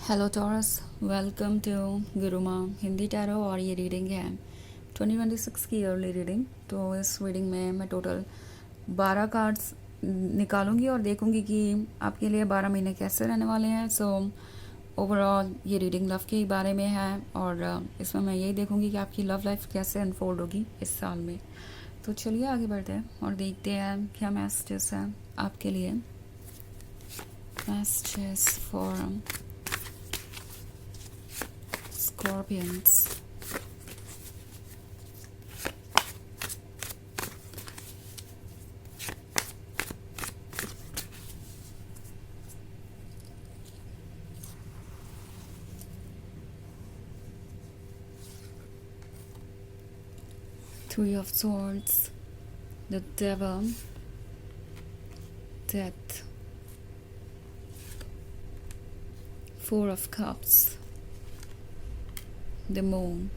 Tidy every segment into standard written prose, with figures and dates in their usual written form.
Hello Taurus, welcome to Guruma Hindi tarot. और ये reading है 2026 की अर्ली रीडिंग। तो इस रीडिंग में मैं टोटल 12 कार्ड्स निकालूंगी और देखूंगी कि आपके लिए 12 महीने कैसे रहने वाले हैं। सो ओवरऑल ये रीडिंग लव के बारे में है और इसमें मैं यही देखूंगी कि आपकी लव लाइफ कैसे अनफोल्ड होगी इस साल में। तो चलिए आगे बढ़ते हैं और देखते हैं क्या मैसेजेस है आपके लिए। Messages for Scorpions. Three of Swords, the Devil, Death, Four of Cups, the Moon,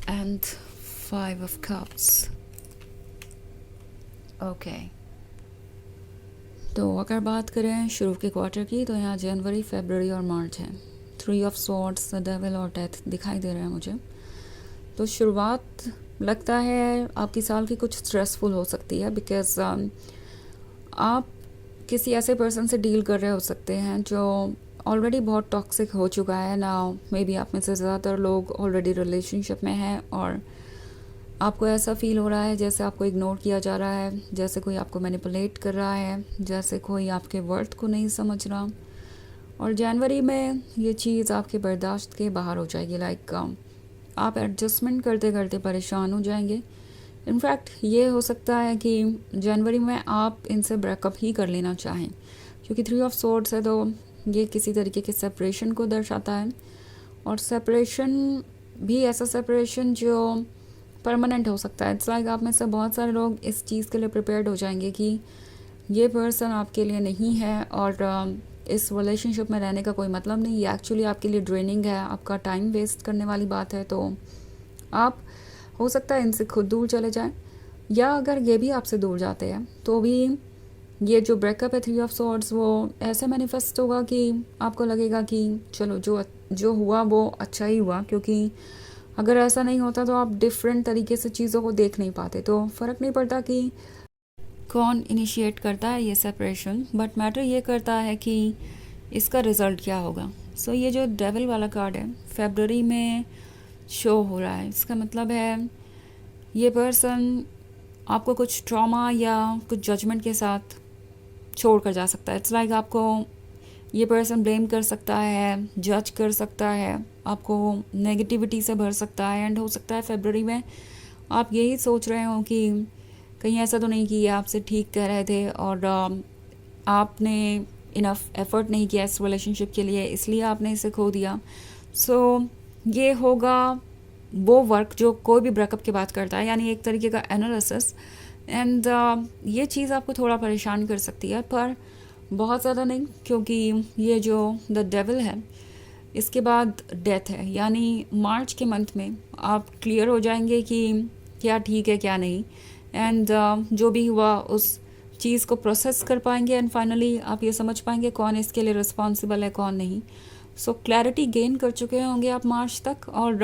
and Five of Cups. Okay. तो अगर बात करें शुरू के क्वार्टर की, तो यहाँ जनवरी, फरवरी और मार्च है। Three of swords, the devil और डेथ दिखाई दे रहे हैं मुझे। तो शुरुआत लगता है आपकी साल की कुछ स्ट्रेसफुल हो सकती है, बिकॉज आप किसी ऐसे पर्सन से डील कर रहे हो सकते हैं जो ऑलरेडी बहुत टॉक्सिक हो चुका है ना। मे बी आप में से ज़्यादातर लोग ऑलरेडी रिलेशनशिप में हैं और आपको ऐसा फील हो रहा है जैसे आपको इग्नोर किया जा रहा है, जैसे कोई आपको मैनिपुलेट कर रहा है, जैसे कोई आपके वर्थ को नहीं समझ रहा। और जनवरी में ये चीज़ आपके बर्दाश्त के बाहर हो जाएगी। लाइक आप एडजस्टमेंट करते करते परेशान हो जाएंगे। इनफैक्ट ये हो सकता है कि जनवरी में आप इनसे ब्रेकअप ही कर लेना चाहें, क्योंकि थ्री ऑफ सोर्ड्स है तो ये किसी तरीके के सेपरेशन को दर्शाता है। और सेपरेशन भी ऐसा सेपरेशन जो परमानेंट हो सकता है। इट्स लाइक आप में से बहुत सारे लोग इस चीज़ के लिए प्रिपेयर्ड हो जाएंगे कि ये पर्सन आपके लिए नहीं है और इस रिलेशनशिप में रहने का कोई मतलब नहीं। ये एक्चुअली आपके लिए ड्रेनिंग है, आपका टाइम वेस्ट करने वाली बात है। तो आप हो सकता है इनसे खुद दूर चले जाएं, या अगर ये भी आपसे दूर जाते हैं तो भी ये जो ब्रेकअप है थ्री ऑफ सॉर्ड्स वो ऐसे मैनिफेस्ट होगा कि आपको लगेगा कि चलो जो जो हुआ वो अच्छा ही हुआ, क्योंकि अगर ऐसा नहीं होता तो आप डिफरेंट तरीके से चीज़ों को देख नहीं पाते। तो फ़र्क नहीं पड़ता कि कौन इनिशिएट करता है ये सेपरेशन, बट मैटर ये करता है कि इसका रिज़ल्ट क्या होगा। सो ये जो डेविल वाला कार्ड है फेबररी में शो हो रहा है, इसका मतलब है ये पर्सन आपको कुछ ट्रॉमा या कुछ जजमेंट के साथ छोड़ कर जा सकता है। इट्स लाइक आपको ये पर्सन ब्लेम कर सकता है, जज कर सकता है, आपको नेगेटिविटी से भर सकता है। एंड हो सकता है फरवरी में आप यही सोच रहे हो कि कहीं ऐसा तो नहीं कि ये आपसे ठीक कह रहे थे और आपने इनफ एफर्ट नहीं किया इस रिलेशनशिप के लिए, इसलिए आपने इसे खो दिया। सो ये होगा वो वर्क जो कोई भी ब्रेकअप की बात करता है, यानी एक तरीके का एनालिसिस। एंड ये चीज़ आपको थोड़ा परेशान कर सकती है, पर बहुत ज़्यादा नहीं, क्योंकि ये जो द डेविल है इसके बाद डेथ है। यानी मार्च के मंथ में आप क्लियर हो जाएंगे कि क्या ठीक है क्या नहीं। एंड जो भी हुआ उस चीज़ को प्रोसेस कर पाएंगे एंड फाइनली आप ये समझ पाएंगे कौन इसके लिए रिस्पॉन्सिबल है कौन नहीं। सो क्लैरिटी गेन कर चुके होंगे आप मार्च तक और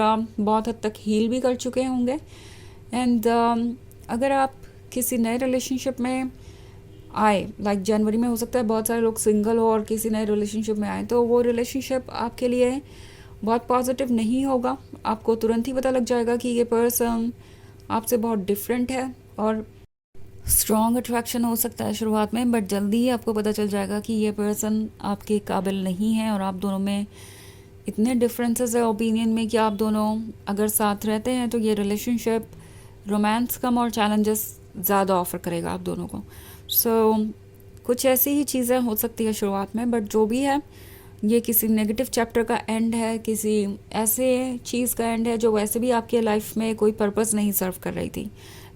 बहुत हद तक हील भी कर चुके होंगे। एंड अगर आप किसी नए रिलेशनशिप में आए, लाइक जनवरी में हो सकता है बहुत सारे लोग सिंगल हो और किसी नए रिलेशनशिप में आए, तो वो रिलेशनशिप आपके लिए बहुत पॉजिटिव नहीं होगा। आपको तुरंत ही पता लग जाएगा कि ये पर्सन आपसे बहुत डिफरेंट है और स्ट्रॉन्ग अट्रैक्शन हो सकता है शुरुआत में, बट जल्दी ही आपको पता चल जाएगा कि ये पर्सन आपके काबिल नहीं है और आप दोनों में इतने डिफरेंसेस है ओपिनियन में कि आप दोनों अगर साथ रहते हैं तो ये रिलेशनशिप रोमांस कम और चैलेंजेस ज़्यादा ऑफर करेगा आप दोनों को। सो कुछ ऐसी ही चीज़ें हो सकती है शुरुआत में, बट जो भी है ये किसी नेगेटिव चैप्टर का एंड है, किसी ऐसे चीज़ का एंड है जो वैसे भी आपके लाइफ में कोई पर्पस नहीं सर्व कर रही थी।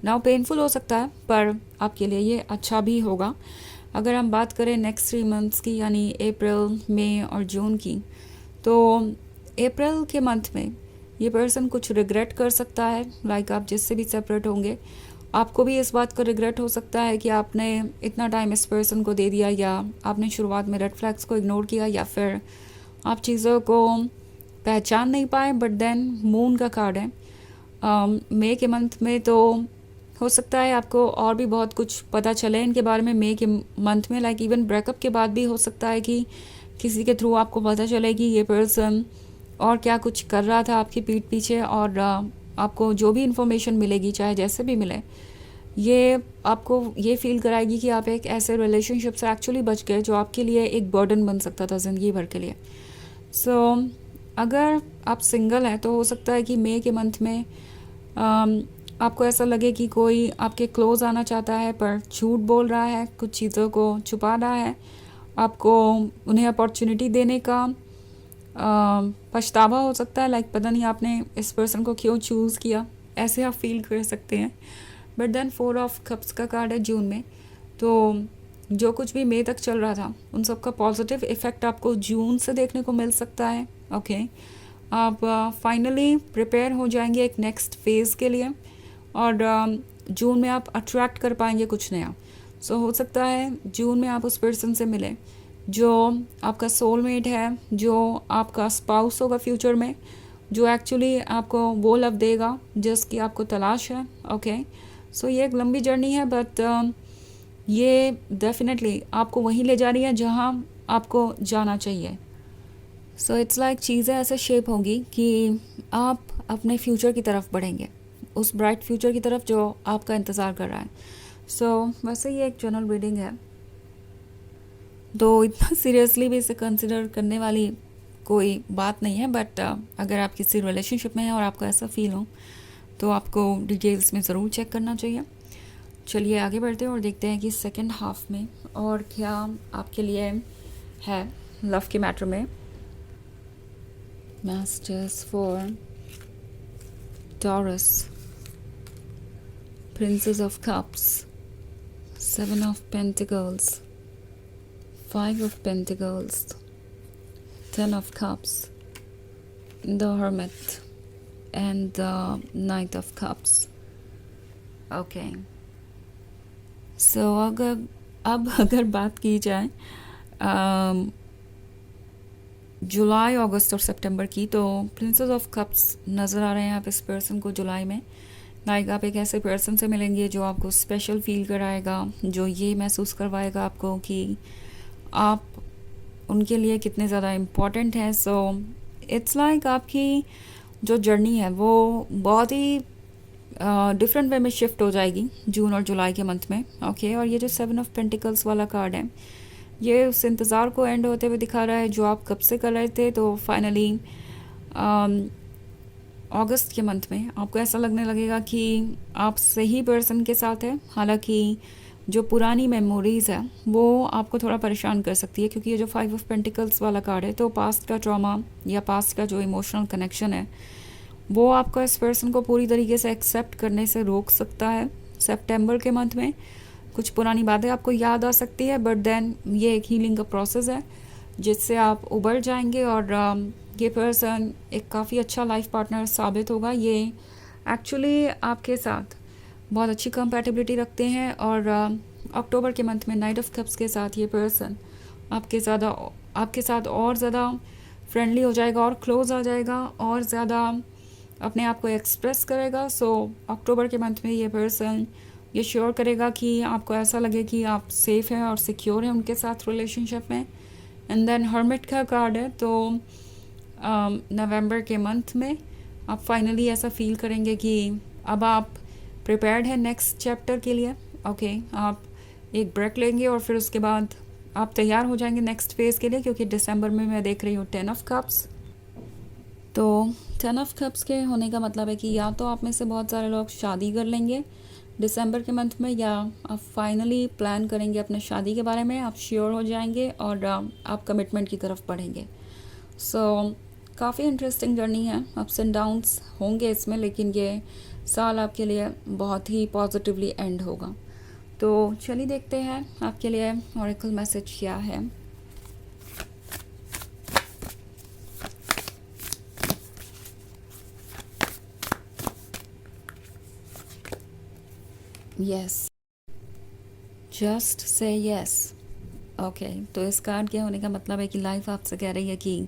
नाउ पेनफुल हो सकता है पर आपके लिए ये अच्छा भी होगा। अगर हम बात करें नेक्स्ट 3 मंथ्स की, यानी अप्रैल, मई और जून की, तो अप्रैल के मंथ में ये पर्सन कुछ रिग्रेट कर सकता है, लाइक आप जिससे भी सेपरेट होंगे आपको भी इस बात का रिग्रेट हो सकता है कि आपने इतना टाइम इस पर्सन को दे दिया, या आपने शुरुआत में रेड फ्लैग्स को इग्नोर किया, या फिर आप चीज़ों को पहचान नहीं पाए। बट देन मून का कार्ड है मई के मंथ में, तो हो सकता है आपको और भी बहुत कुछ पता चले इनके बारे में मई के मंथ में। लाइक इवन ब्रेकअप के बाद भी हो सकता है कि किसी के थ्रू आपको पता चले कि ये पर्सन और क्या कुछ कर रहा था आपकी पीठ पीछे, और आपको जो भी इंफॉर्मेशन मिलेगी, चाहे जैसे भी मिले, ये आपको ये फील कराएगी कि आप एक ऐसे रिलेशनशिप से एक्चुअली बच गए जो आपके लिए एक बर्डन बन सकता था ज़िंदगी भर के लिए। सो अगर आप सिंगल हैं तो हो सकता है कि मई के मंथ में आपको ऐसा लगे कि कोई आपके क्लोज आना चाहता है पर झूठ बोल रहा है, कुछ चीज़ों को छुपा रहा है। आपको उन्हें अपॉर्चुनिटी देने का पछतावा हो सकता है, लाइक पता नहीं आपने इस पर्सन को क्यों चूज़ किया, ऐसे आप फील कर सकते हैं। बट देन 4 ऑफ कप्स का कार्ड है जून में, तो जो कुछ भी मई तक चल रहा था उन सब का पॉजिटिव इफ़ेक्ट आपको जून से देखने को मिल सकता है। ओके, आप फाइनली प्रिपेयर हो जाएंगे एक नेक्स्ट फेज़ के लिए, और जून में आप अट्रैक्ट कर पाएंगे कुछ नया। सो हो सकता है जून में आप उस पर्सन से मिलें जो आपका सोलमेट है, जो आपका स्पाउस होगा फ्यूचर में, जो एक्चुअली आपको वो लव देगा जिसकी आपको तलाश है। ओके, सो ये एक लंबी जर्नी है, बट ये डेफिनेटली आपको वहीं ले जा रही है जहाँ आपको जाना चाहिए। सो इट्स लाइक चीज़ें ऐसे शेप होंगी कि आप अपने फ्यूचर की तरफ बढ़ेंगे, उस ब्राइट फ्यूचर की तरफ जो आपका इंतज़ार कर रहा है। सो वैसे ये एक जनरल रीडिंग है, तो इतना सीरियसली भी इसे कंसिडर करने वाली कोई बात नहीं है। बट अगर आप किसी रिलेशनशिप में हैं और आपको ऐसा फील हो तो आपको डिटेल्स में ज़रूर चेक करना चाहिए। चलिए आगे बढ़ते हैं और देखते हैं कि सेकंड हाफ में और क्या आपके लिए है लव के मैटर में। Masters for taurus, princess of cups, 7 of pentacles, 5 of Pentacles, 10 of Cups, the Hermit, and the Knight of Cups. Okay. So अगर बात की जाए जुलाई, अगस्त और सितंबर की, तो प्रिंसेस ऑफ कप्स नज़र आ रहे हैं आप इस पर्सन को जुलाई में। लाइक आप एक ऐसे पर्सन से मिलेंगे जो आपको स्पेशल फील कराएगा, जो ये महसूस करवाएगा आपको कि आप उनके लिए कितने ज़्यादा इम्पॉर्टेंट हैं। सो इट्स लाइक आपकी जो जर्नी है वो बहुत ही डिफरेंट वे में शिफ्ट हो जाएगी जून और जुलाई के मंथ में। ओके, और ये जो 7 ऑफ पेंटिकल्स वाला कार्ड है, ये उस इंतज़ार को एंड होते हुए दिखा रहा है जो आप कब से कर रहे थे। तो फाइनली अगस्त के मंथ में आपको ऐसा लगने लगेगा कि आप सही पर्सन के साथ हैं। हालांकि जो पुरानी मेमोरीज़ है वो आपको थोड़ा परेशान कर सकती है, क्योंकि ये जो 5 ऑफ पेंटिकल्स वाला कार्ड है, तो पास्ट का ट्रॉमा या पास्ट का जो इमोशनल कनेक्शन है वो आपको इस पर्सन को पूरी तरीके से एक्सेप्ट करने से रोक सकता है। सितंबर के मंथ में कुछ पुरानी बातें आपको याद आ सकती है, बट देन ये एक हीलिंग का प्रोसेस है जिससे आप उबर जाएंगे, और ये पर्सन एक काफ़ी अच्छा लाइफ पार्टनर साबित होगा। ये एक्चुअली आपके साथ बहुत अच्छी कंपैटिबिलिटी रखते हैं, और अक्टूबर के मंथ में नाइट ऑफ कप्स के साथ ये पर्सन आपके साथ और ज़्यादा फ्रेंडली हो जाएगा और क्लोज आ जाएगा और ज़्यादा अपने आप को एक्सप्रेस करेगा। सो अक्टूबर के मंथ में ये पर्सन ये श्योर करेगा कि आपको ऐसा लगे कि आप सेफ़ हैं और सिक्योर हैं उनके साथ रिलेशनशिप में। एंड देन हर्मिट का कार्ड है, तो नवंबर के मंथ में आप फाइनली ऐसा फील करेंगे कि अब आप प्रिपेयर्ड है नेक्स्ट चैप्टर के लिए। ओके, आप एक ब्रेक लेंगे और फिर उसके बाद आप तैयार हो जाएंगे नेक्स्ट फेज़ के लिए, क्योंकि दिसंबर में मैं देख रही हूँ 10 ऑफ कप्स। तो 10 ऑफ कप्स के होने का मतलब है कि या तो आप में से बहुत सारे लोग शादी कर लेंगे दिसंबर के मंथ में, या आप फाइनली प्लान करेंगे अपने शादी के बारे में, आप श्योर हो जाएंगे और आप कमिटमेंट की तरफ बढ़ेंगे। सो काफ़ी इंटरेस्टिंग जर्नी है, अप्स एंड डाउन्स होंगे इसमें, लेकिन ये साल आपके लिए बहुत ही पॉजिटिवली एंड होगा। तो चलिए देखते हैं आपके लिए ऑरेकल मैसेज क्या है। Yes, just say yes. Okay, तो इस कार्ड के होने का मतलब है कि लाइफ आपसे कह रही है कि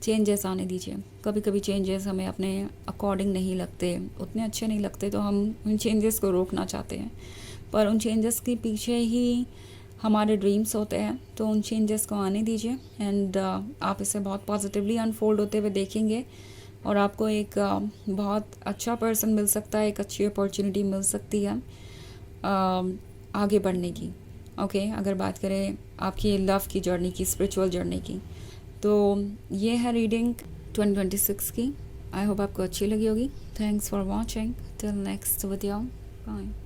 चेंजेस आने दीजिए। कभी कभी चेंजेस हमें अपने अकॉर्डिंग नहीं लगते, उतने अच्छे नहीं लगते, तो हम उन चेंजेस को रोकना चाहते हैं, पर उन चेंजेस के पीछे ही हमारे ड्रीम्स होते हैं। तो उन चेंजेस को आने दीजिए एंड आप इसे बहुत पॉजिटिवली अनफोल्ड होते हुए देखेंगे और आपको एक बहुत अच्छा पर्सन मिल सकता है, एक अच्छी अपॉर्चुनिटी मिल सकती है आगे बढ़ने की। ओके, अगर बात करें आपकी लव की जर्नी की, स्पिरिचुअल जर्नी की, तो ये है रीडिंग 2026 की। आई होप आपको अच्छी लगी होगी। Thanks for watching, till next video, bye.